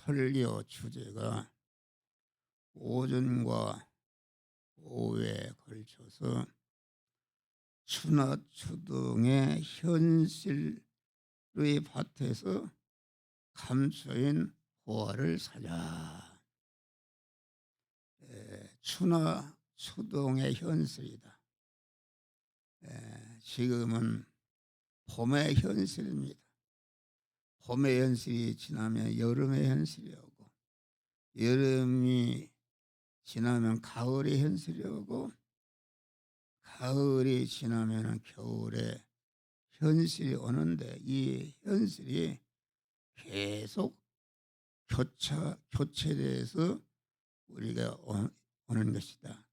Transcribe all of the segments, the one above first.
설교 주제가 오전과 오후에 걸쳐서 추나 추등의 현실의 밭에서 감춰인 보화를 찾아. 추나 추동의 현실이다. 지금은 봄의 현실입니다. 봄의 현실이 지나면 여름의 현실이 오고, 여름이 지나면 가을의 현실이 오고, 가을이 지나면 겨울의 현실이 오는데, 이 현실이 계속 교체돼서 우리가 오는 것이다.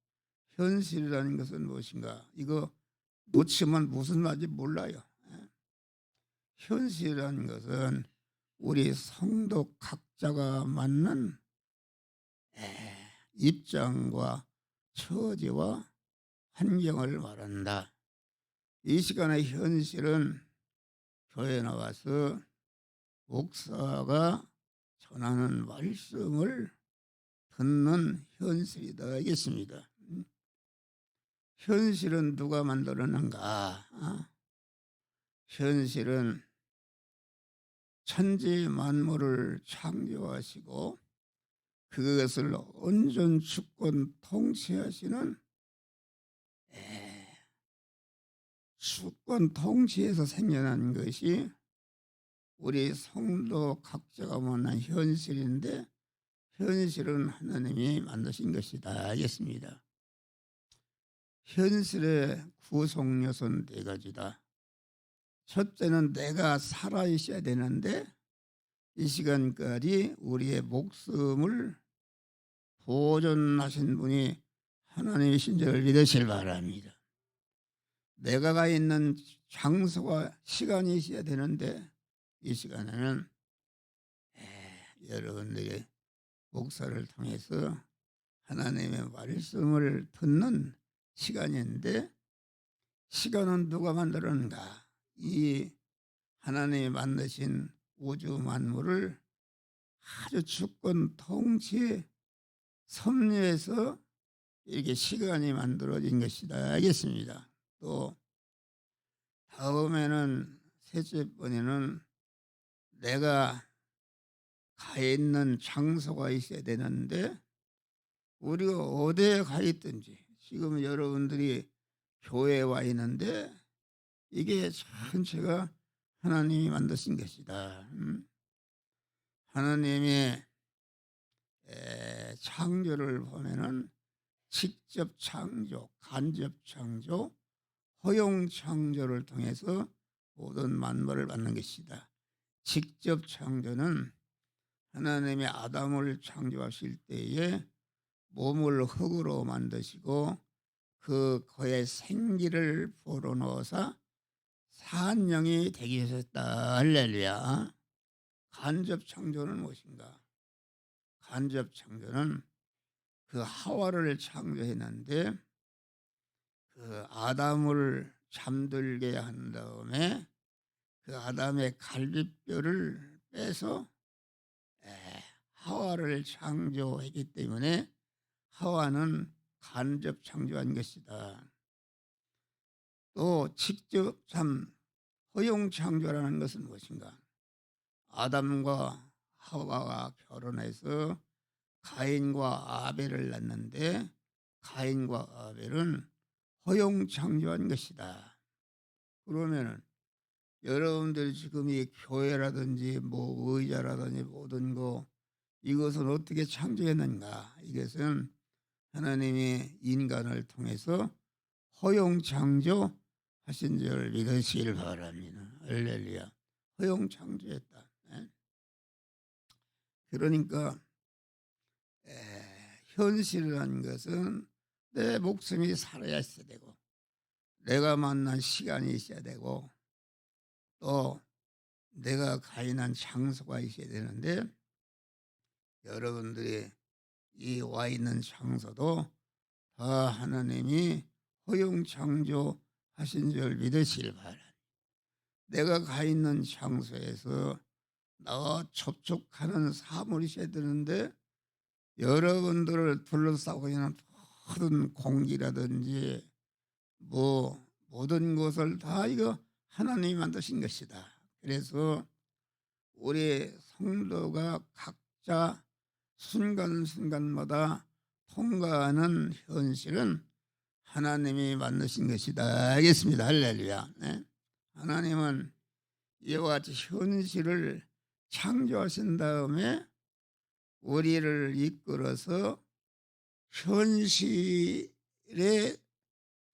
현실이라는 것은 무엇인가? 이거 놓치면 무슨 말인지 몰라요. 현실이라는 것은 우리 성도 각자가 맞는 입장과 처지와 환경을 말한다. 이 시간의 현실은 교회에 나와서 목사가 전하는 말씀을 듣는 현실이 되겠습니다. 현실은 누가 만들었는가? 현실은 천지 만물을 창조하시고 그것을 온전 주권 통치하시는 주권 통치에서 생겨난 것이 우리 성도 각자가 만난 현실인데, 현실은 하나님이 만드신 것이다 하겠습니다. 현실의 구성 요소는 네 가지다. 첫째는 내가 살아 있어야 되는데, 이 시간까지 우리의 목숨을 보존하신 분이 하나님이신 줄 믿으실 바랍니다. 내가 가 있는 장소와 시간이 있어야 되는데, 이 시간에는 여러분들의 목사를 통해서 하나님의 말씀을 듣는 시간인데, 시간은 누가 만들었는가? 이 하나님이 만드신 우주 만물을 아주 주권 통치의 섭리에서 이렇게 시간이 만들어진 것이다 알겠습니다. 또 다음에는 셋째 번에는 내가 가 있는 장소가 있어야 되는데, 우리가 어디에 가 있든지, 지금 여러분들이 교회에 와 있는데 이게 전체가 하나님이 만드신 것이다. 하나님의 창조를 보면은 직접 창조, 간접 창조, 허용 창조를 통해서 모든 만물을 만든 것이다. 직접 창조는 하나님이 아담을 창조하실 때에 몸을 흙으로 만드시고 그의 생기를 불어넣어서 산 영이 되게 하셨다. 할렐루야. 간접 창조는 무엇인가? 간접 창조는 그 하와를 창조했는데, 그 아담을 잠들게 한 다음에 그 아담의 갈비뼈를 빼서 하와를 창조했기 때문에 하와는 간접 창조한 것이다. 또 직접 허용 창조라는 것은 무엇인가? 아담과 하와가 결혼해서 가인과 아벨을 낳는데, 가인과 아벨은 허용 창조한 것이다. 그러면은 여러분들이 지금 이 교회라든지 뭐 의자라든지 모든 거, 이것은 어떻게 창조했는가? 이것은 하나님이 인간을 통해서 허용 창조하신 줄 믿으시길 바랍니다. 할렐루야. 허용 창조했다. 그러니까 현실이라는 것은 내 목숨이 살아야 있어야 되고, 내가 만난 시간이 있어야 되고, 또 내가 가 있는 장소가 있어야 되는데, 여러분들이 이 와 있는 장소도 다 하나님이 허용 창조하신 줄 믿으시길 바랍니다. 내가 가 있는 장소에서 나와 접촉하는 사물이 있어야 되는데 여러분들을 둘러싸고 있는 모든 공기라든지 뭐 모든 것을 다 이거 하나님이 만드신 것이다. 그래서 우리 성도가 각자 순간순간마다 통과하는 현실은 하나님이 만드신 것이다. 알겠습니다. 할렐루야. 네? 하나님은 이와 같이 현실을 창조하신 다음에 우리를 이끌어서 현실에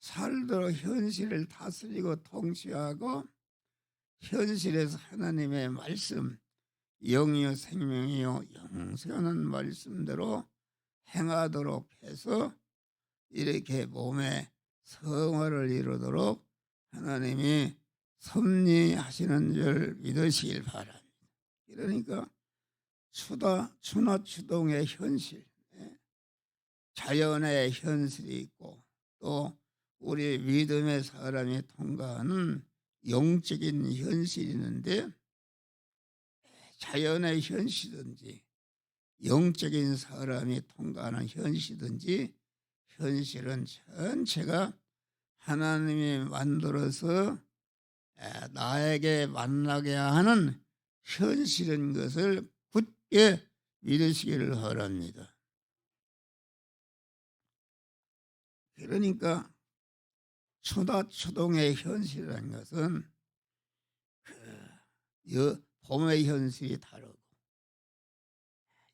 살도록 현실을 다스리고 통치하고 현실에서 하나님의 말씀 영이요 생명이요 영생하는 말씀대로 행하도록 해서 이렇게 몸의 성화를 이루도록 하나님이 섭리하시는 줄 믿으시길 바랍니다. 그러니까 추나추동의 현실, 자연의 현실이 있고 또 우리 믿음의 사람이 통과하는 영적인 현실이 있는데 자연의 현실이든지 영적인 사람이 통과하는 현실이든지 현실은 전체가 하나님이 만들어서 나에게 만나게 하는 현실인 것을 굳게 믿으시기를 바랍니다. 그러니까 추동의 현실이라는 것은 봄의 현실이 다르고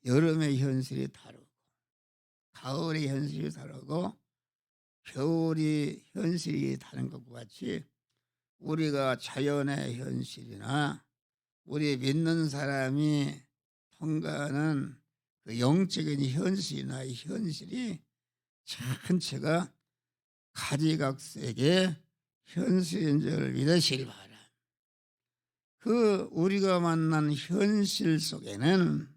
여름의 현실이 다르고 가을의 현실이 다르고 겨울의 현실이 다른 것과 같이 우리가 자연의 현실이나 우리 믿는 사람이 통과하는 그 영적인 현실이나 이 현실이 전체가 가지각색의 현실인 줄 믿으시길 바랍니다. 그 우리가 만난 현실 속에는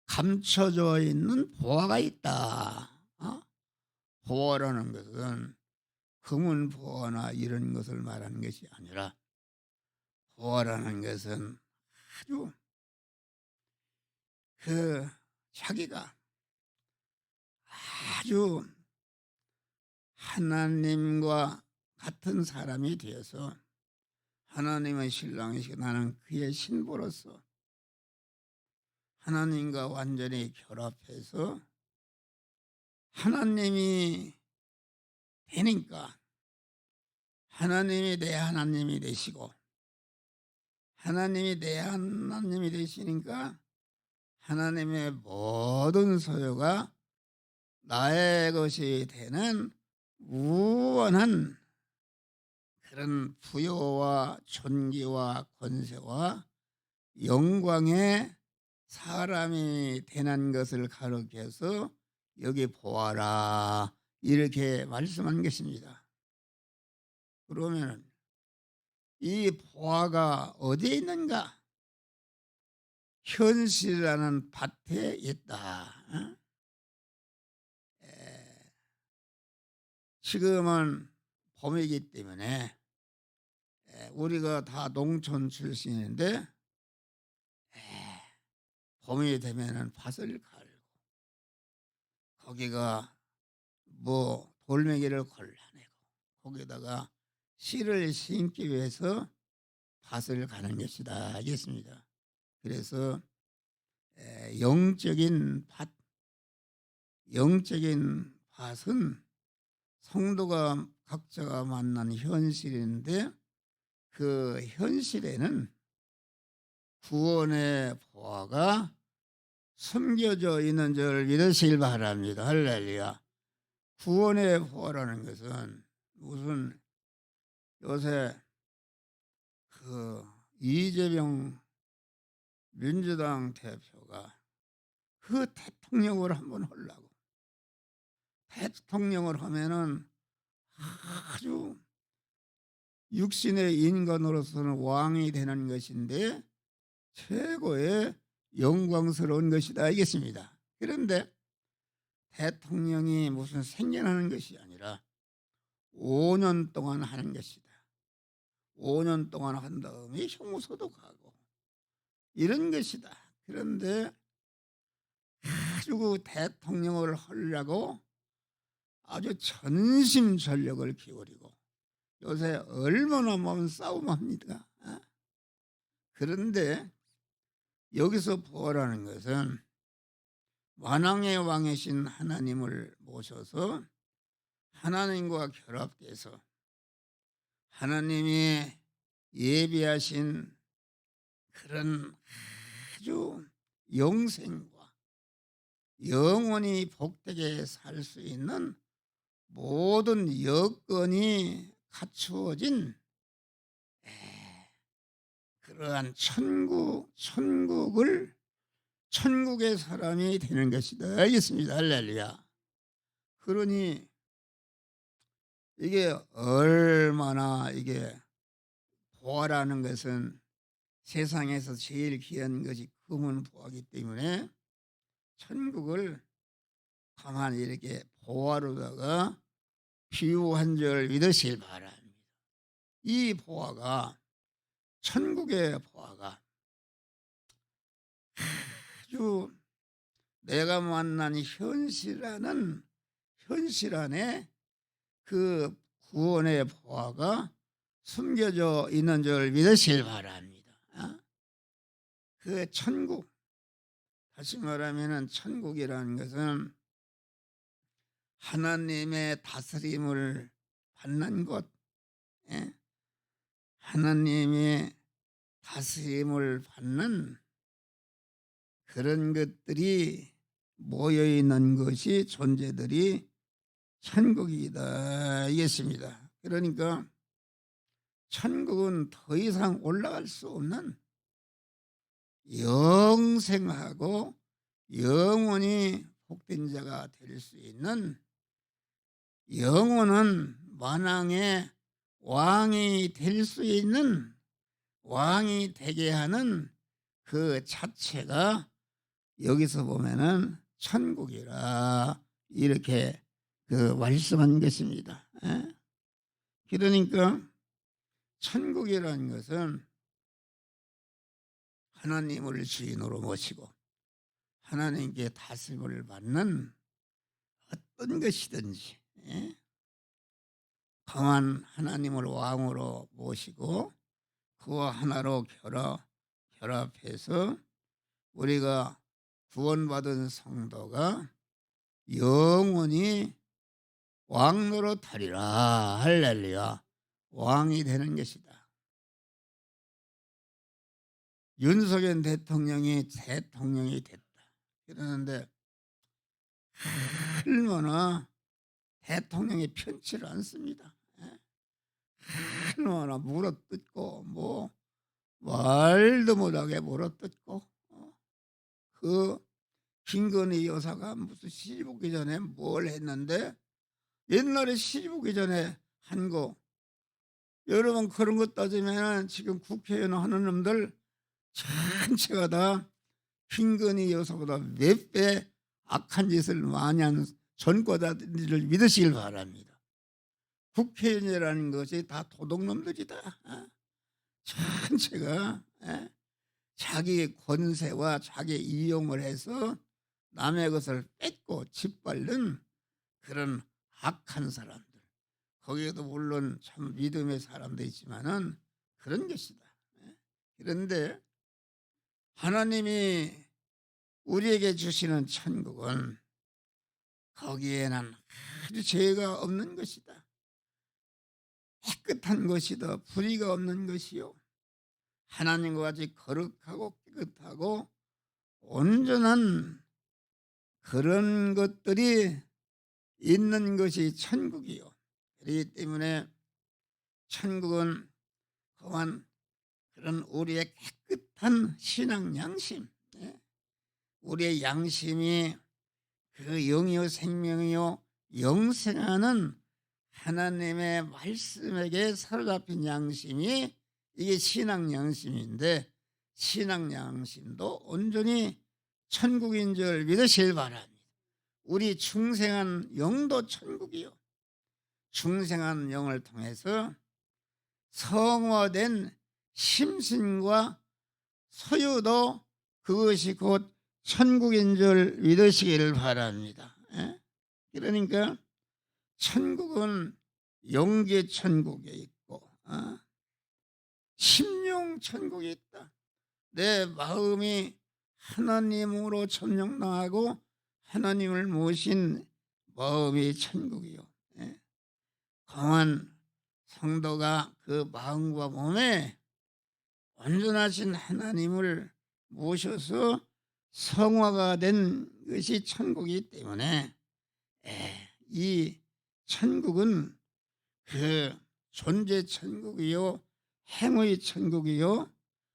감춰져 있는 보화가 있다. 보화라는 것은 금은 보화나 이런 것을 말하는 것이 아니라 보화라는 것은 아주 자기가 아주 하나님과 같은 사람이 되어서 하나님의 신랑이시고 나는 그의 신부로서 하나님과 완전히 결합해서 하나님이 되니까 하나님이 내 하나님이 되시고 하나님이 내 하나님이 되시니까 하나님의 모든 소유가 나의 것이 되는 무한한 그런 부여와 존귀와 권세와 영광의 사람이 되는 것을 가르쳐서 여기 보아라 이렇게 말씀한 것입니다. 그러면 이 보아가 어디에 있는가? 현실이라는 밭에 있다. 지금은 봄이기 때문에 우리가 다 농촌 출신인데 봄이 되면은 밭을 갈고 거기가 뭐 돌멩이를 골라내고 거기다가 씨를 심기 위해서 밭을 가는 것이다 알겠습니다. 그래서 영적인 밭은 성도가 각자가 만난 현실인데 그 현실에는 구원의 보화가 숨겨져 있는 줄 믿으시길 바랍니다. 할렐루야. 구원의 보화라는 것은 무슨 요새 그 이재명 민주당 대표가 그 대통령을 한번 하려고 대통령을 하면은 아주 육신의 인간으로서는 왕이 되는 것인데 최고의 영광스러운 것이다 알겠습니다. 그런데 대통령이 무슨 생겨나는 것이 아니라 5년 동안 하는 것이다. 5년 동안 한 다음에 형무소도 가고 이런 것이다. 그런데 아주 대통령을 하려고 아주 전심전력을 기울이고 요새 얼마나 몸 싸움합니까? 그런데 여기서 부활하는 것은 만왕의 왕이신 하나님을 모셔서 하나님과 결합돼서 하나님이 예비하신 그런 아주 영생과 영원히 복되게 살 수 있는 모든 여건이 갖추어진 그러한 천국의 사람이 되는 것이다. 알겠습니다. 할렐루야. 그러니 이게 얼마나 이게 보아라는 것은 세상에서 제일 귀한 것이 금은 보아기 때문에 천국을 가만히 이렇게 보아로다가 비유한 줄 믿으시기 바랍니다. 이 보아가 천국의 보아가 아주 내가 만난 현실 안에 그 구원의 보아가 숨겨져 있는 줄 믿으시기 바랍니다. 그 천국, 다시 말하면 천국이라는 것은 하나님의 다스림을 받는 곳, 하나님의 다스림을 받는 그런 것들이 모여있는 것이 존재들이 천국이다 이겠습니다. 그러니까 천국은 더 이상 올라갈 수 없는 영생하고 영원히 복된 자가 될 수 있는 영원한 만왕의 왕이 될 수 있는 왕이 되게 하는 그 자체가 여기서 보면은 천국이라 이렇게 그 말씀한 것입니다. 그러니까 천국이라는 것은 하나님을 주인으로 모시고 하나님께 다스림을 받는 어떤 것이든지 강한 하나님을 왕으로 모시고 그와 하나로 결합해서 우리가 구원받은 성도가 영원히 왕노릇하리라. 할렐루야. 왕이 되는 것이다. 윤석열 대통령이 됐다. 그러는데 얼마나 대통령이 편치를 않습니다. 얼마나 물어뜯고 뭐 말도 못하게 물어뜯고 그 김건희 여사가 무슨 시집 오기 전에 뭘 했는데 옛날에 시집 오기 전에 한 거 여러분 그런 거 따지면 지금 국회의원 하는 놈들 전체가 다 김건희 여사보다 몇 배 악한 짓을 많이 한 전과자들을 믿으시길 바랍니다. 국회의원이라는 것이 다 도둑놈들이다. 전체가 자기의 권세와 자기 이용을 해서 남의 것을 뺏고 짓밟는 그런 악한 사람들. 거기에도 물론 참 믿음의 사람도 있지만은 그런 것이다. 그런데 하나님이 우리에게 주시는 천국은 거기에는 아주 죄가 없는 것이다. 깨끗한 것이다. 불의가 없는 것이요. 하나님과 같이 거룩하고 깨끗하고 온전한 그런 것들이 있는 것이 천국이요. 그렇기 때문에 천국은 그만 그런 우리의 깨끗한 신앙 양심, 우리의 양심이 그 영이요 생명이요 영생하는 하나님의 말씀에게 사로잡힌 양심이 이게 신앙 양심인데 신앙 양심도 온전히 천국인 줄 믿으시길 바랍니다. 우리 중생한 영도 천국이요. 중생한 영을 통해서 성화된 심신과 소유도 그것이 곧 천국인 줄 믿으시기를 바랍니다. 예? 그러니까 천국은 영계 천국에 있고 심령 천국이 있다. 내 마음이 하나님으로 점령당하고 하나님을 모신 마음이 천국이요. 예? 강한 성도가 그 마음과 몸에 온전하신 하나님을 모셔서 성화가 된 것이 천국이기 때문에 이 천국은 그 존재 천국이요 행의 천국이요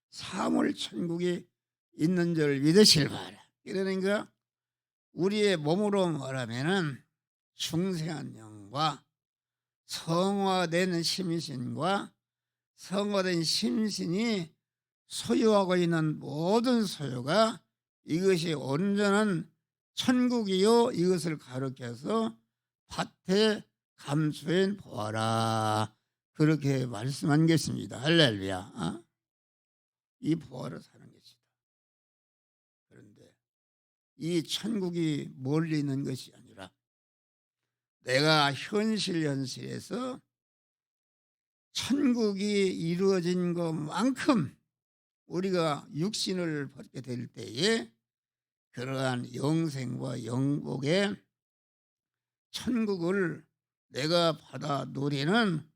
사물 천국이 있는 줄 믿으실 바라. 그러니까 우리의 몸으로 말하면은 중생한 영과 성화된 심신과 성화된 심신이 소유하고 있는 모든 소유가 이것이 온전한 천국이요 이것을 가르쳐서 밭에 감수해 보아라 그렇게 말씀한 것입니다. 할렐루야. 이 보아라 사는 것이다. 그런데 이 천국이 멀리 있는 것이 아니라 내가 현실에서 천국이 이루어진 것만큼 우리가 육신을 벗게 될 때에 그러한 영생과 영복의 천국을 내가 받아 누리는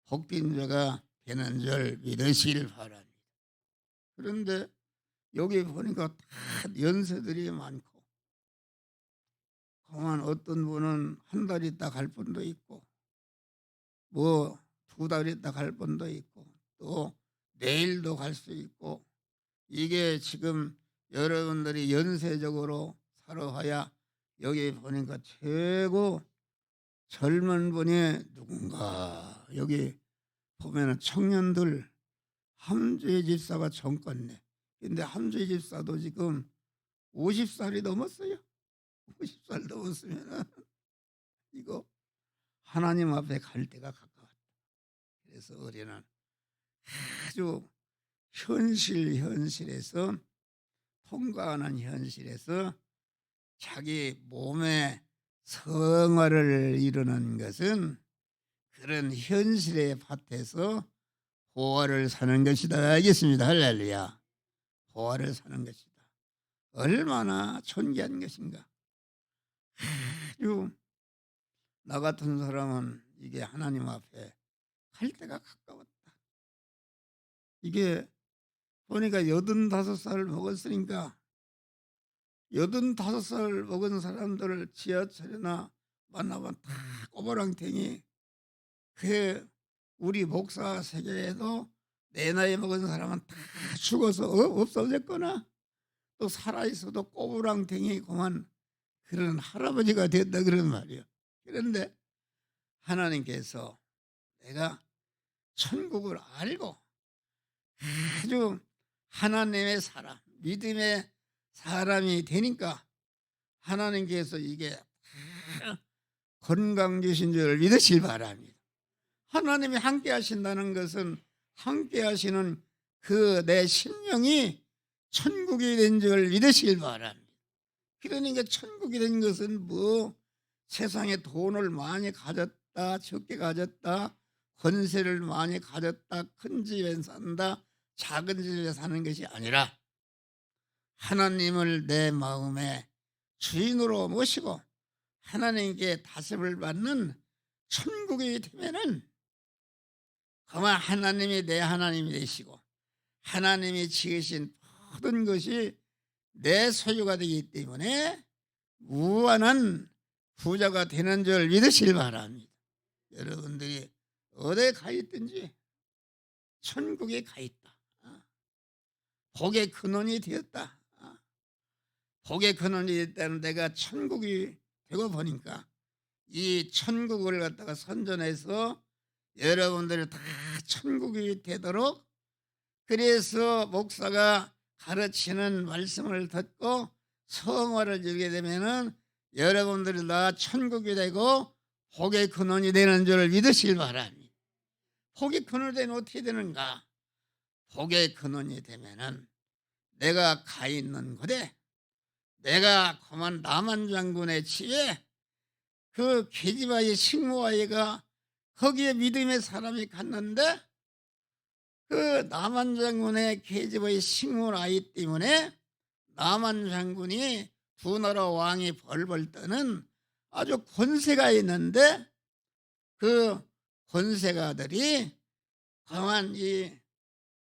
복된 자가 되는 줄 믿으시길 바랍니다. 그런데 여기 보니까 다 연세들이 많고 그만 어떤 분은 한 달 있다 갈 분도 있고 뭐 2달 있다 갈 분도 있고 또 내일도 갈 수 있고 이게 지금 여러분들이 연세적으로 살아야 여기 보니까 최고 젊은 분이 누군가 여기 보면은 청년들 함주의 집사가 젊겠네. 근데 함주의 집사도 지금 50살이 넘었어요. 50살 넘었으면은 이거 하나님 앞에 갈 때가 가까웠다. 그래서 우리는 아주 현실에서 통과하는 현실에서 자기 몸의 성화를 이루는 것은 그런 현실의 밭에서 보화를 사는 것이다. 알겠습니다. 할렐루야. 보화를 사는 것이다. 얼마나 존귀한 것인가. 아주 나 같은 사람은 이게 하나님 앞에 갈 때가 가까웠다. 이게 보니까 85살 먹었으니까 85살 먹은 사람들을 지하철이나 만나면 다 꼬부랑탱이. 그 우리 목사 세계에도 내 나이 먹은 사람은 다 죽어서 없어졌거나 또 살아있어도 꼬부랑탱이 그만 그런 할아버지가 됐다 그런 말이에요. 그런데 하나님께서 내가 천국을 알고 아주 하나님의 사람, 믿음의 사람이 되니까 하나님께서 이게 다 건강 주신 줄 믿으실 바랍니다. 하나님이 함께 하신다는 것은 함께 하시는 그 내 심령이 천국이 된 줄 믿으실 바랍니다. 그러니까 천국이 된 것은 뭐 세상에 돈을 많이 가졌다 적게 가졌다 권세를 많이 가졌다 큰 집에 산다 작은 집에 사는 것이 아니라 하나님을 내 마음의 주인으로 모시고 하나님께 다스림을 받는 천국이 되면은 그만 하나님이 내 하나님이 되시고 하나님이 지으신 모든 것이 내 소유가 되기 때문에 무한한 부자가 되는 줄 믿으실 바랍니다. 여러분들이 어디에 가 있든지 천국에 가 있다. 복의 근원이 되었다. 복의 근원이 됐다는 내가 천국이 되고 보니까 이 천국을 갖다가 선전해서 여러분들이 다 천국이 되도록 그래서 목사가 가르치는 말씀을 듣고 성화를 주게 되면은 여러분들이 다 천국이 되고 복의 근원이 되는 줄 믿으실 바랍니다. 복의 근원이 되면 어떻게 되는가? 복의 근원이 되면은 내가 가 있는 곳에 내가 그만 남한 장군의 집에 그 계집아이 식모아이가 거기에 믿음의 사람이 갔는데 그 남한 장군의 계집아이 식모아이 때문에 남한 장군이 두 나라 왕이 벌벌 떠는 아주 권세가 있는데 그 권세가들이 가만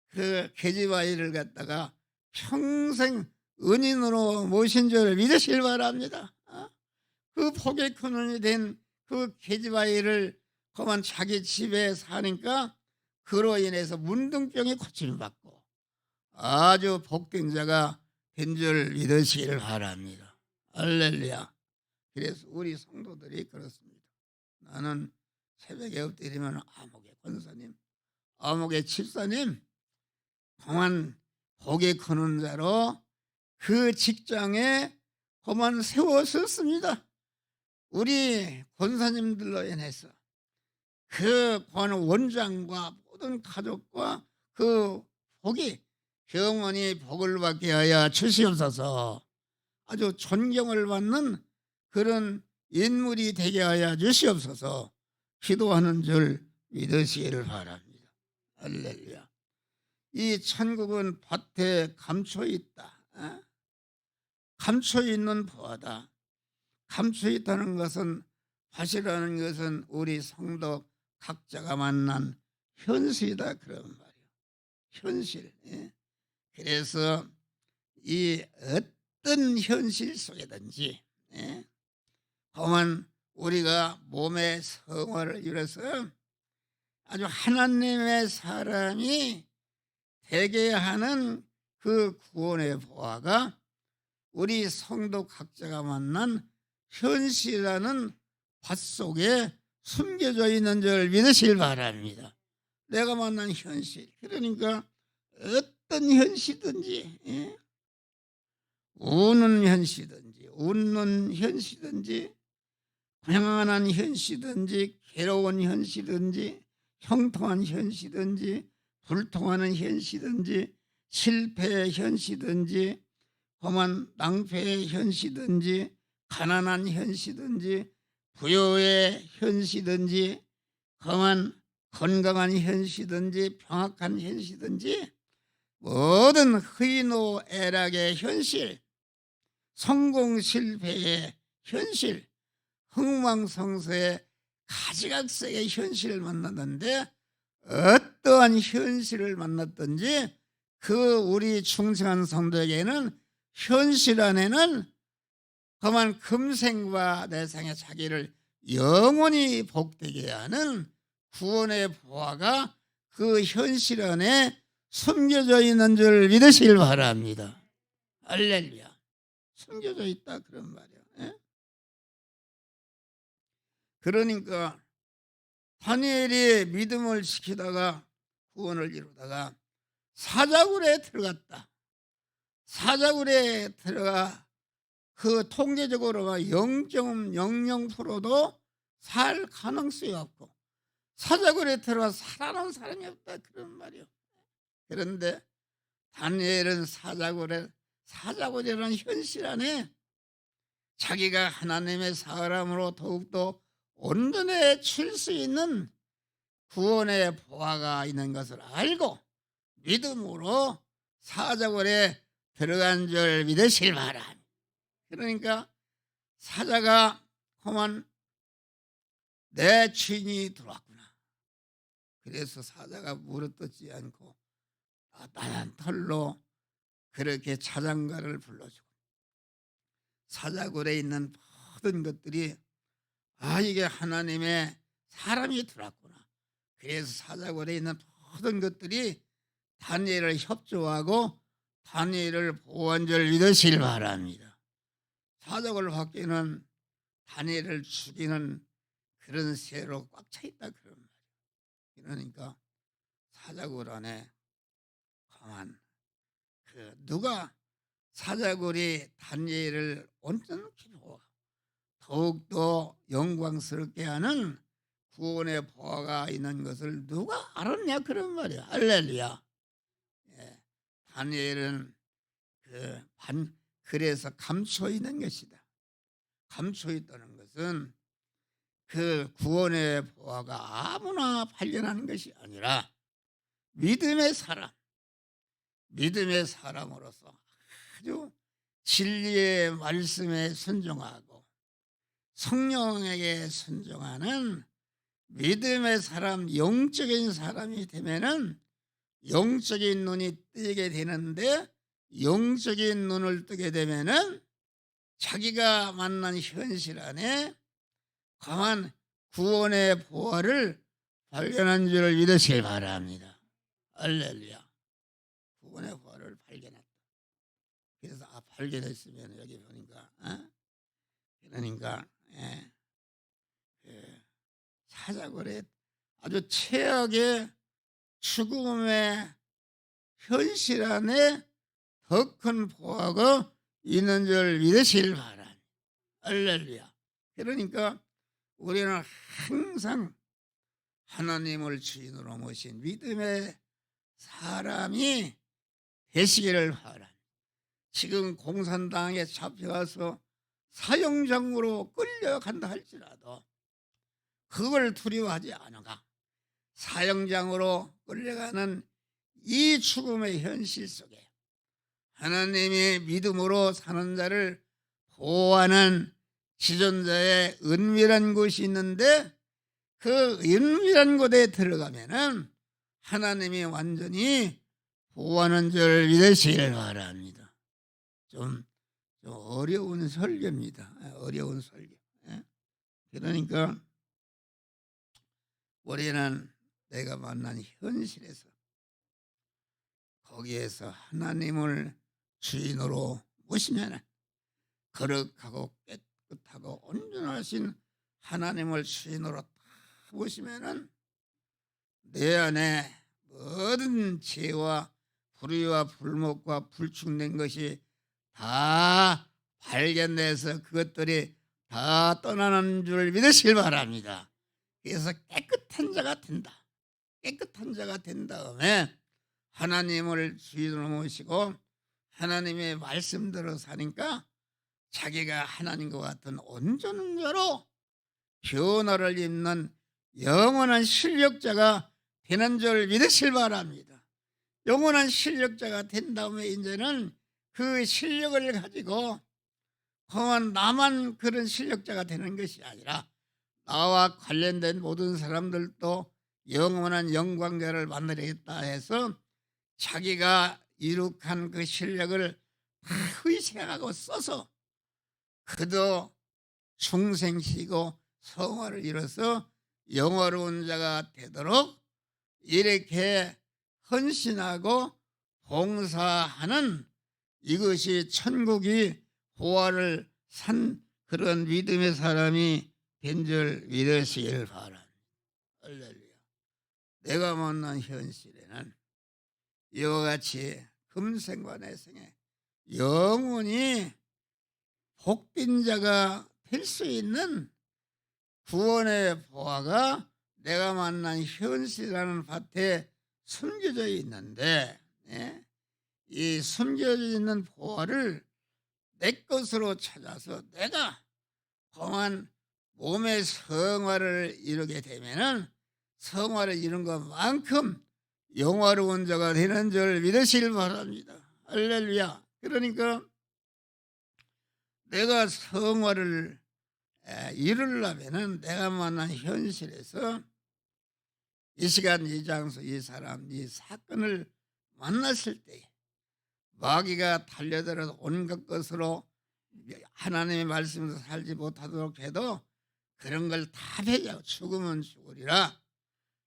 그 계집아이를 갖다가 평생 은인으로 모신 줄 믿으실 바랍니다. 그 복의 근원이 된 그 계집아이를 그만 자기 집에 사니까 그로 인해서 문둥병이 고침을 받고 아주 복된 자가 된 줄 믿으시길 바랍니다. 할렐루야. 그래서 우리 성도들이 그렇습니다. 나는 새벽에 엎드리면 아목의 권사님, 아목의 집사님, 그만 복의 크는 자로 그 직장에 그만 세워섰습니다. 우리 권사님들로 인해서 그 원장과 모든 가족과 그 복이 영원히 복을 받게 하여 주시옵소서. 아주 존경을 받는 그런 인물이 되게 하여 주시옵소서. 기도하는 줄 믿으시기를 바랍니다. 할렐루야. 이 천국은 밭에 감춰 있다. 감춰 있는 부하다. 감춰 있다는 것은, 밭이라는 것은 우리 성도 각자가 만난 현실이다 그런 말이에요. 현실. 그래서 이 어떤 현실 속에든지 그만 우리가 몸의 성화를 이뤄서 아주 하나님의 사람이 되게 하는 그 구원의 보화가 우리 성도 각자가 만난 현실이라는 밭 속에 숨겨져 있는 줄 믿으실 바랍니다. 내가 만난 현실, 그러니까 어떤 현실이든지, 우는 현실이든지 웃는 현실이든지 평안한 현실이든지 괴로운 현실이든지 형통한 현실이든지 불통하는 현실이든지 실패의 현실이든지 험한 낭패의 현실이든지 가난한 현실이든지 부여의 현실이든지 험한 건강한 현실이든지 평악한 현실이든지 모든 의노 애락의 현실, 성공 실패의 현실, 흥망성쇠의 가지각색의 현실을 만났는데 어떠한 현실을 만났든지 그 우리 충성한 성도에게는 현실 안에는 그만 금생과 내생의 자기를 영원히 복되게 하는 구원의 보화가 그 현실 안에 숨겨져 있는 줄 믿으시길 바랍니다. 할렐루야. 숨겨져 있다 그런 말이야. 그러니까 다니엘이 믿음을 지키다가 구원을 이루다가 사자굴에 들어갔다. 사자굴에 들어가 그 통계적으로 0.00%도 살 가능성이 없고 사자굴에 들어가 살아남은 사람이 없다 그런 말이요. 그런데 다니엘은 사자굴이라는 현실 안에 자기가 하나님의 사람으로 더욱더 온전해질 수 있는 구원의 보화가 있는 것을 알고 믿음으로 사자굴에 들어간 줄 믿으실 바랍니다. 그러니까 사자가 그만 내 주인이 들어왔구나. 그래서 사자가 물어뜯지 않고 나란 털로 그렇게 자장가를 불러주고 사자굴에 있는 모든 것들이 이게 하나님의 사람이 들어왔구나. 그래서 사자굴에 있는 모든 것들이 다니엘을 협조하고 다니엘을 보호한 줄 믿으시길 바랍니다. 사자굴 밖에는 다니엘을 죽이는 그런 새로 꽉 차 있다 그런 말이에요. 그러니까 사자굴 안에 가만 누가 사자굴이 다니엘을 온전히 보호하고 더욱더 영광스럽게 하는 구원의 보화가 있는 것을 누가 알았냐 그런 말이야. 할렐루야. 다니엘은 그래서 감춰 있는 것이다. 감춰 있다는 것은 그 구원의 보화가 아무나 발견하는 것이 아니라 믿음의 사람으로서 아주 진리의 말씀에 순종하고 성령에게 순종하는 믿음의 사람, 영적인 사람이 되면은 영적인 눈이 뜨게 되는데, 영적인 눈을 뜨게 되면은 자기가 만난 현실 안에 강한 구원의 보화를 발견한 줄을 믿으시기 바랍니다. 할렐루야. 구원의 보화를 발견했다. 그래서 발견했으면 여기 보니까 그러니까 사자굴에 아주 최악의 죽음의 현실 안에 더 큰 보화가 있는 줄 믿으시길 바랍니다. 할렐루야. 그러니까 우리는 항상 하나님을 주인으로 모신 믿음의 사람이 되시기를 바랍니다. 지금 공산당에 잡혀가서 사형장으로 끌려간다 할지라도 그걸 두려워하지 않아가 사형장으로 끌려가는 이 죽음의 현실 속에 하나님이 믿음으로 사는 자를 보호하는 지존자의 은밀한 곳이 있는데, 그 은밀한 곳에 들어가면은 하나님이 완전히 보호하는 줄 믿으시길 바랍니다. 좀 어려운 설교입니다. 어려운 설교. 그러니까 우리는 내가 만난 현실에서 거기에서 하나님을 주인으로 모시면 거룩하고 깨끗하고 온전하신 하나님을 주인으로 딱 모시면은 내 안에 모든 죄와 불의와 불목과 불충된 것이 다 발견돼서 그것들이 다 떠나는 줄 믿으시길 바랍니다. 그래서 깨끗한 자가 된다. 깨끗한 자가 된 다음에 하나님을 주인으로 모시고 하나님의 말씀대로 사니까 자기가 하나님과 같은 온전한 자로 변화를 입는 영원한 실력자가 되는 줄 믿으실 바랍니다. 영원한 실력자가 된 다음에 이제는 그 실력을 가지고 나만 그런 실력자가 되는 것이 아니라 나와 관련된 모든 사람들도 영원한 영광자를 만들겠다 해서 자기가 이룩한 그 실력을 다 희생하고 써서 그도 중생시고 성화를 이뤄서 영화로운 자가 되도록 이렇게 헌신하고 봉사하는, 이것이 천국이 보화를 산 그런 믿음의 사람이 된 줄 믿으시길 바랍니다. 할렐루야. 내가 만난 현실에는 이와 같이 금생과 내생에 영원히 복된 자가 될 수 있는 구원의 보화가 내가 만난 현실이라는 밭에 숨겨져 있는데, 이 숨겨져 있는 보화를 내 것으로 찾아서 내가 범한 몸의 성화를 이루게 되면은 성화를 이룬 것만큼 영화로운 자가 되는 줄 믿으시길 바랍니다. 할렐루야. 그러니까 내가 성화를 이루려면은 내가 만난 현실에서 이 시간, 이 장소, 이 사람, 이 사건을 만났을 때 마귀가 달려들어서 온갖 것으로 하나님의 말씀에서 살지 못하도록 해도 그런 걸 다 배제하고 죽으면 죽으리라,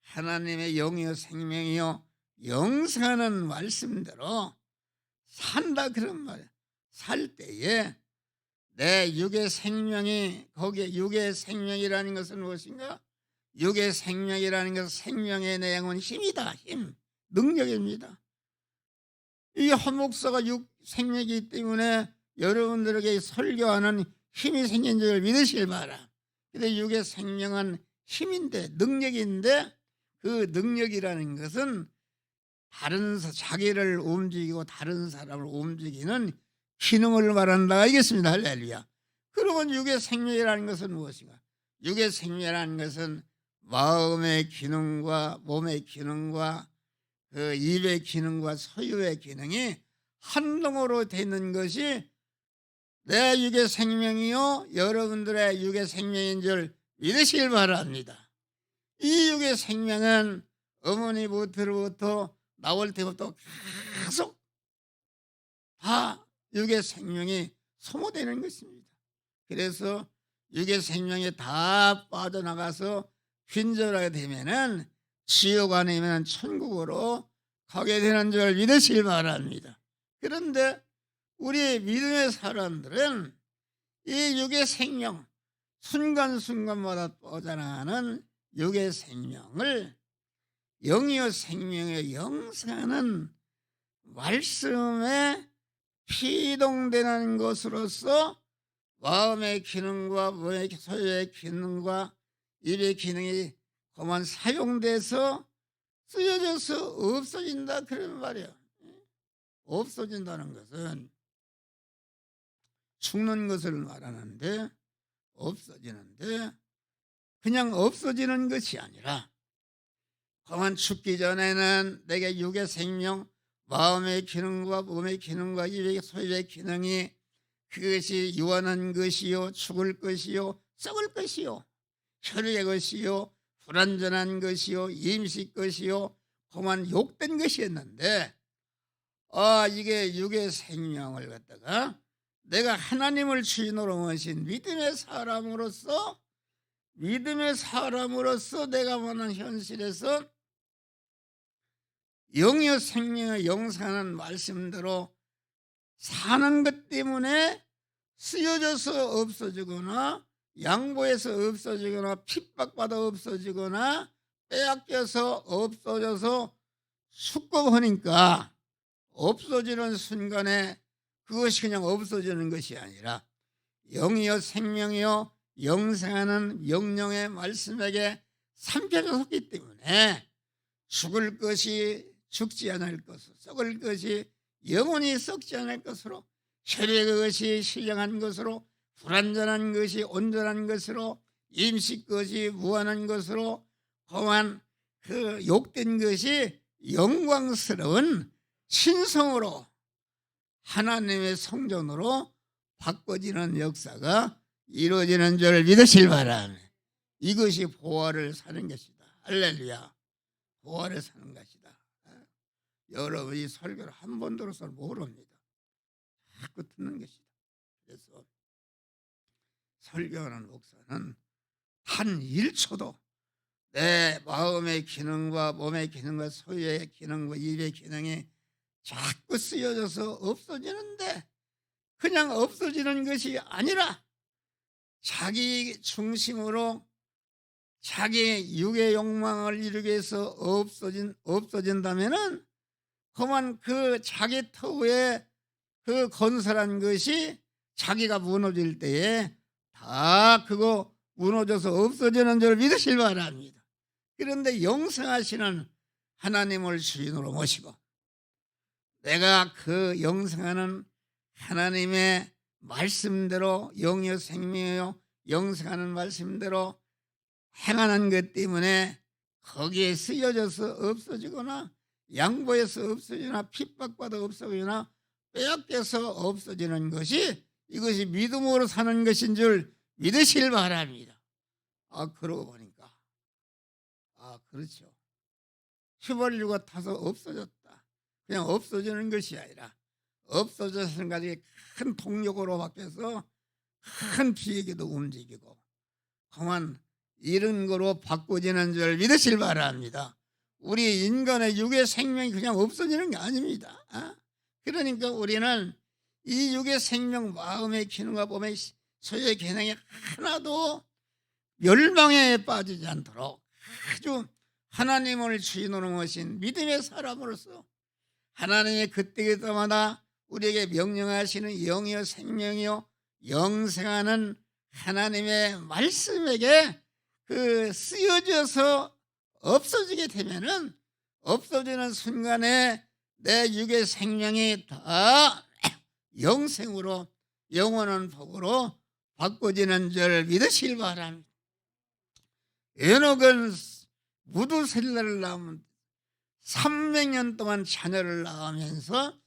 하나님의 영이요 생명이요 영생하는 말씀대로 산다, 그런 말이야. 살 때에 내 육의 생명이, 거기에 육의 생명이라는 것은 무엇인가? 육의 생명이라는 것은 생명의 내용은 힘이다. 힘, 능력입니다. 이 한 목사가 육 생명이기 때문에 여러분들에게 설교하는 힘이 생긴 줄 믿으실 바라. 근데 육의 생명은 힘인데, 능력인데, 그 능력이라는 것은 자기를 움직이고 다른 사람을 움직이는 기능을 말한다 이겠습니다. 할렐루야. 그러면 육의 생명이라는 것은 무엇인가? 육의 생명이라는 것은 마음의 기능과 몸의 기능과 그 입의 기능과 소유의 기능이 한동으로 되는 것이 내 육의 생명이요 여러분들의 육의 생명인 줄 믿으시길 바랍니다. 이 육의 생명은 어머니 보트로부터 나올 때부터 계속 다 육의 생명이 소모되는 것입니다. 그래서 육의 생명이 다 빠져나가서 균절하게 되면은 지옥 아니면 천국으로 가게 되는 줄 믿으시길 바랍니다. 그런데 우리 믿음의 사람들은 이 육의 생명, 순간순간마다 빠져나가는 육의 생명을 영이요 생명의 영생하는 말씀에 피동되는 것으로서 마음의 기능과 몸의 소유의 기능과 입의 기능이 그만 사용돼서 쓰여져서 없어진다 그런 말이에요. 없어진다는 것은 죽는 것을 말하는데 없어지는데 그냥 없어지는 것이 아니라 그만 죽기 전에는 내게 육의 생명, 마음의 기능과 몸의 기능과 입의 소유의 기능이 그것이 유한한 것이요 죽을 것이요 썩을 것이요 혈의 것이요 불완전한 것이요 임시 것이요 그만 욕된 것이었는데 이게 육의 생명을 갖다가 내가 하나님을 주인으로 모신 믿음의 사람으로서 내가 보는 현실에서 영의 생명의 영생하는 말씀대로 사는 것 때문에 쓰여져서 없어지거나 양보해서 없어지거나 핍박받아 없어지거나 빼앗겨서 없어져서 숙고하니까 없어지는 순간에 그것이 그냥 없어지는 것이 아니라 영이요 생명이요 영생하는 영령의 말씀에게 삼켜졌기 때문에 죽을 것이 죽지 않을 것으로 썩을 것이 영원히 썩지 않을 것으로 혈의 것이 신령한 것으로 불완전한 것이 온전한 것으로 임시 것이 무한한 것으로 험한 그 욕된 것이 영광스러운 신성으로 하나님의 성전으로 바꿔지는 역사가 이루어지는 줄 믿으실 바랍니다. 이것이 보화를 사는 것이다. 할렐루야. 보화를 사는 것이다. 여러분이 설교를 한 번 들어서는 모릅니다. 자꾸 듣는 것이다. 그래서 설교하는 목사는 단 1초도 내 마음의 기능과 몸의 기능과 소유의 기능과 입의 기능이 자꾸 쓰여져서 없어지는데 그냥 없어지는 것이 아니라 자기 중심으로 자기 육의 욕망을 이루기 위해서 없어진다면은 그만 그 자기 터에 그 건설한 것이 자기가 무너질 때에 다 그거 무너져서 없어지는 줄 믿으실 바랍니다. 그런데 영생하시는 하나님을 주인으로 모시고 내가 그 영생하는 하나님의 말씀대로 영이요 생명이요 영생하는 말씀대로 행하는 것 때문에 거기에 쓰여져서 없어지거나 양보해서 없어지거나 핍박받아 없어지거나 빼앗겨서 없어지는 것이 이것이 믿음으로 사는 것인 줄 믿으실 바랍니다. 그러고 보니까 그렇죠. 휘발유가 타서 없어졌다. 그냥 없어지는 것이 아니라 없어져서는 가지고 큰 동력으로 바뀌어서 큰 비행기도 움직이고 그만 이런 거로 바꿔지는 줄 믿으실 바랍니다. 우리 인간의 육의 생명이 그냥 없어지는 게 아닙니다. 그러니까 우리는 이 육의 생명, 마음의 기능과 몸의 소유의 기능이 하나도 멸망에 빠지지 않도록 아주 하나님을 주인으로 모신 믿음의 사람으로서 하나님의 그때그때마다 우리에게 명령하시는 영이요 생명이요 영생하는 하나님의 말씀에게 그 쓰여져서 없어지게 되면은 없어지는 순간에 내 육의 생명이 다 영생으로 영원한 복으로 바꿔지는 줄 믿으시길 바랍니다. 에녹은 무두셀라를 낳으면 300년 동안 자녀를 낳으면서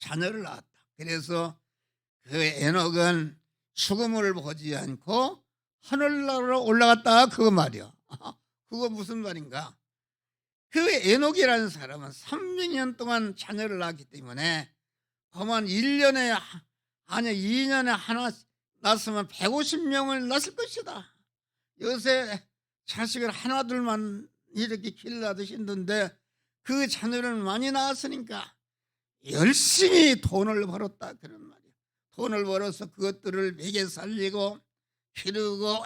자녀를 낳았다. 그래서 그 에녹은 죽음을 보지 않고 하늘나라로 올라갔다 그거 말이야. 그거 무슨 말인가? 그 에녹이라는 사람은 300년 동안 자녀를 낳았기 때문에 그만 1년에 아니 2년에 하나 낳았으면 150명을 낳을 것이다. 요새 자식을 하나 둘만 이렇게 길러도 힘든데 그 자녀를 많이 낳았으니까 열심히 돈을 벌었다 그런 말이에요. 돈을 벌어서 그것들을 먹여 살리고 기르고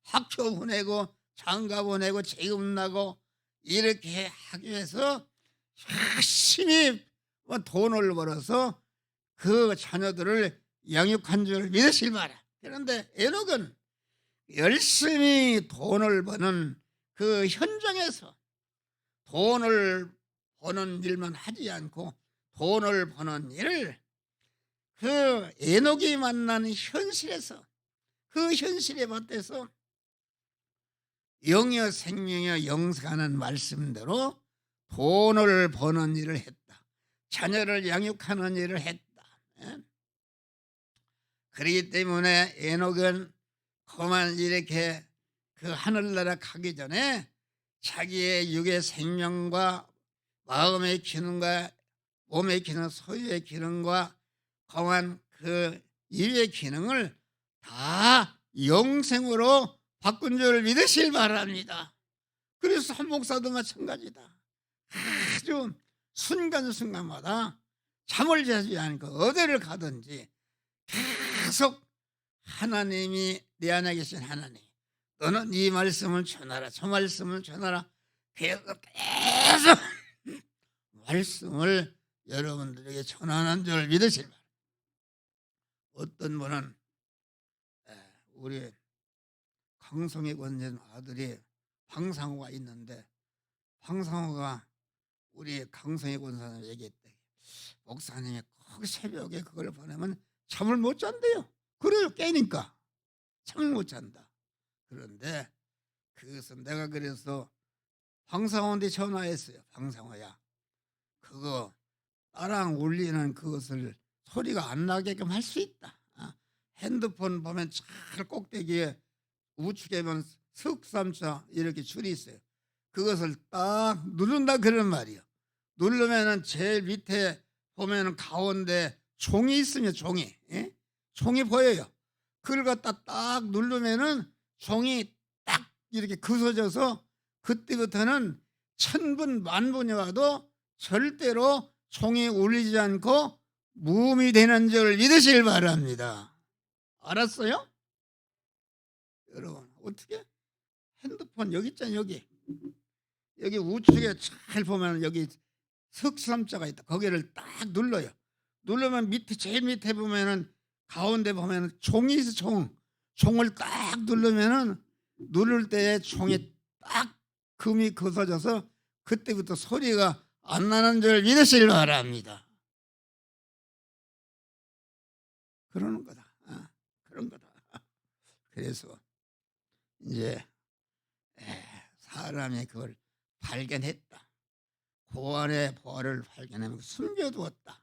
학교 보내고 장가 보내고 세금 나고 이렇게 하기 위해서 열심히 돈을 벌어서 그 자녀들을 양육한 줄 믿으실 바라. 그런데 에녹은 열심히 돈을 버는 그 현장에서 돈을 버는 일만 하지 않고 돈을 버는 일을 그 에녹이 만난 현실에서 그 현실에 맞대서 영여 생명여 영생하는 말씀대로 돈을 버는 일을 했다. 자녀를 양육하는 일을 했다. 그렇기 때문에 에녹은 그만 이렇게 그 하늘나라 가기 전에 자기의 육의 생명과 마음의 기능과 몸의 기능, 소유의 기능과 그만 그 일의 기능을 다 영생으로 바꾼 줄 믿으실 바랍니다. 그래서 한 목사도 마찬가지다. 아주 순간순간마다 잠을 자지 않고 어디를 가든지 계속 하나님이 내 안에 계신 하나님, 너는 이 말씀을 전하라, 저 말씀을 전하라. 계속 말씀을 여러분들에게 전하는 줄 믿으실 바랍니다. 어떤 분은 우리 강성의 권전 아들이 황상호가 있는데 황상호가 우리 강성의 권사님 얘기했대. 목사님이 꼭 새벽에 그걸 보내면 잠을 못 잔대요. 그래요. 깨니까 잠을 못 잔다. 그런데 그것은 내가 그래서 황상호한테 전화했어요. 황상호야, 그거 나랑 울리는 그것을 소리가 안 나게끔 할 수 있다. 핸드폰 보면 잘 꼭대기에 우측에 보면 석삼자 이렇게 줄이 있어요. 그것을 딱 누른다 그런 말이에요. 누르면은 제일 밑에 보면은 가운데 종이 있으면 종이, 예? 종이 보여요. 그걸 갖다 딱 누르면은 종이 딱 이렇게 그어져서 그때부터는 천분 만분이 와도 절대로 종이 울리지 않고 무음이 되는 줄 믿으실 바랍니다. 알았어요? 여러분 어떻게? 핸드폰 여기 있잖아요. 여기 우측에 잘 보면 여기 석삼자가 있다. 거기를 딱 눌러요. 누르면 밑에 제일 밑에 보면은 가운데 보면은 종이 있어. 종을 딱 누르면은 누를 때에 종이 딱 금이 거서져서 그때부터 소리가 안 나는 줄 믿으시길 바랍니다. 그러는 거다. 그런 거다. 그래서 이제 사람이 그걸 발견했다. 고안의 보화를 발견하면 숨겨두었다.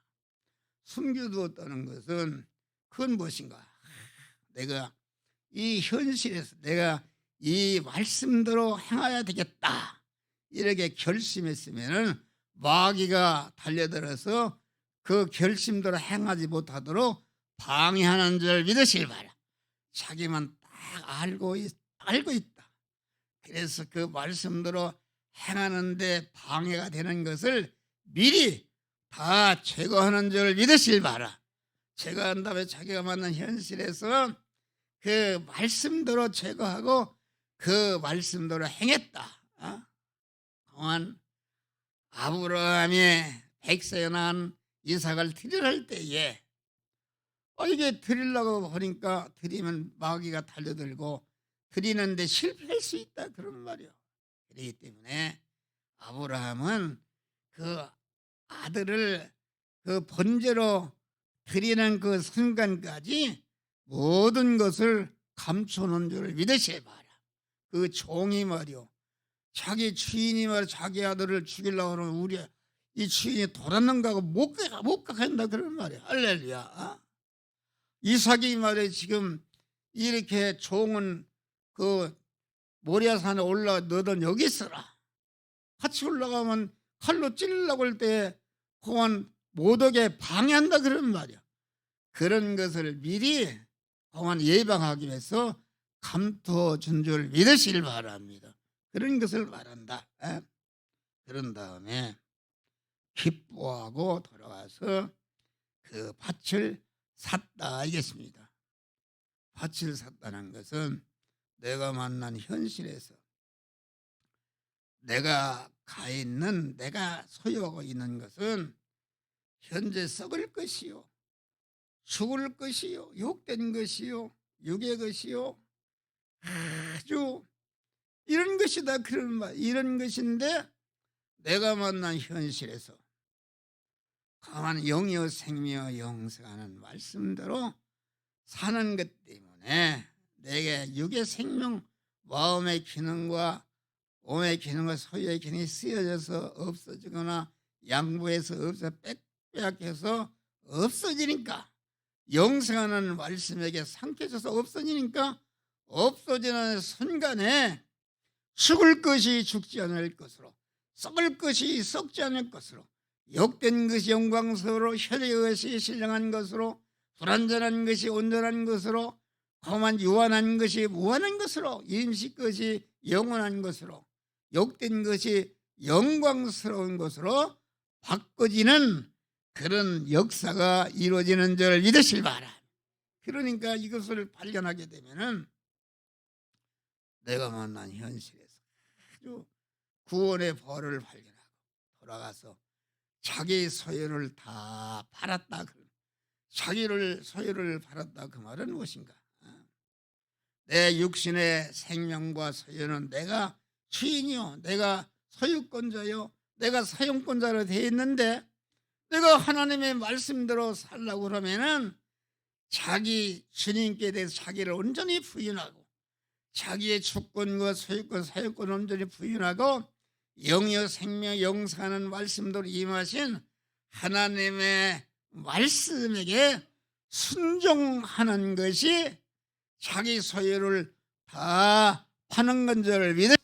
숨겨두었다는 것은 그건 무엇인가? 내가 이 현실에서 내가 이 말씀대로 행해야 되겠다 이렇게 결심했으면은 마귀가 달려들어서 그 결심대로 행하지 못하도록 방해하는 줄 믿으시길 바라. 자기만 딱 알고 있다. 그래서 그 말씀대로 행하는데 방해가 되는 것을 미리 다 제거하는 줄 믿으시길 바라. 제거한 다음에 자기가 만난 현실에서 그 말씀대로 제거하고 그 말씀대로 행했다. 또한 아브라함이 100세에 낳은 이삭을 드리려 할 때에 이게 드리려고 하니까 드리면 마귀가 달려들고 드리는데 실패할 수 있다 그런 말이요. 그렇기 때문에 아브라함은 그 아들을 그 번제로 드리는 그 순간까지 모든 것을 감춰놓은 줄을 믿으시기 바라. 그 종이 말이요, 자기 주인이 말이야 자기 아들을 죽이려고 하면 우리 이 주인이 돌았는가 하고 못 가간다 그런 말이야. 할렐루야. 이삭이 말이야 지금 이렇게 종은 그 모리아산에 올라가 너는 여기 있어라. 같이 올라가면 칼로 찔리려고 할 때 그만 못 오게 방해한다 그런 말이야. 그런 것을 미리 그만 예방하기 위해서 감투어 준 줄 믿으시길 바랍니다. 그런 것을 말한다. 그런 다음에 기뻐하고 돌아와서 그 밭을 샀다 이겠습니다. 밭을 샀다는 것은 내가 만난 현실에서 내가 가 있는, 내가 소유하고 있는 것은 현재 썩을 것이요, 죽을 것이요, 욕된 것이요, 육의 것이요, 아주 이런 것이다 그런 말. 이런 것인데 내가 만난 현실에서 강한 영이요 생명이요 영생하는 말씀대로 사는 것 때문에 내게 육의 생명, 마음의 기능과 몸의 기능과 소유의 기능이 쓰여져서 없어지거나 양보해서 빽빽해서 없어지니까, 영생하는 말씀에게 상쾌해져서 없어지니까 없어지는 순간에 죽을 것이 죽지 않을 것으로, 썩을 것이 썩지 않을 것으로, 욕된 것이 영광스러워, 혈의 것이 신령한 것으로, 불완전한 것이 온전한 것으로, 험한 유한한 것이 무한한 것으로, 임식 것이 영원한 것으로, 욕된 것이 영광스러운 것으로 바꿔지는 그런 역사가 이루어지는 줄 믿으실 바라. 그러니까 이것을 발견하게 되면은 내가 만난 현실에서 아주 구원의 벌을 발견하고 돌아가서 자기 소유를 다 팔았다. 자기를 소유를 팔았다 그 말은 무엇인가? 내 육신의 생명과 소유는 내가 주인이요, 내가 소유권자요, 내가 사용권자로 되어 있는데 내가 하나님의 말씀대로 살려고 그러면은 자기 주님께 대해서 자기를 온전히 부인하고 자기의 주권과 소유권, 사용권을 온전히 부인하고 영이요 생명 영생하는 말씀대로 임하신 하나님의 말씀에게 순종하는 것이 자기 소유를 다 파는 건 줄 믿으시